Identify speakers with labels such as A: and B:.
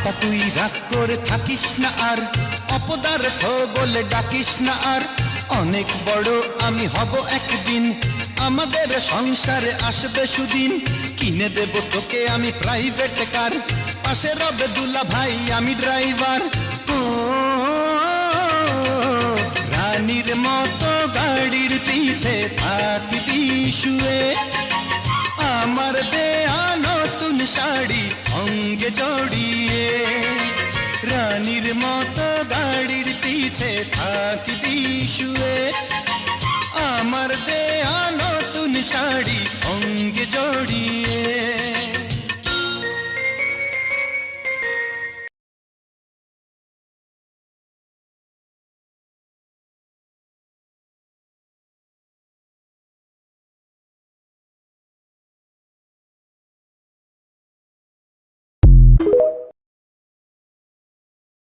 A: আপা তুই রাগ করে থাকিস না আর, অপদার্থ বলে ডাকিস না আর। অনেক বড় আমি হব একদিন, আমাদের সংসারে আসবে সুদিন। কিনে দেব তোকে আমি প্রাইভেট কার, পাশে রবে দুলা ভাই আমি ড্রাইভার। ও রানীর মতো গাড়ির পিছে থাকবি শুয়ে, আমার দেয়া নতুন শাড়ি অঙ্গে জড়িয়ে। রানীর মতো গাড়ির পিছে থাকবি শুয়ে, আমার দেয়া নতুন শাড়ি অঙ্গে জড়িয়ে।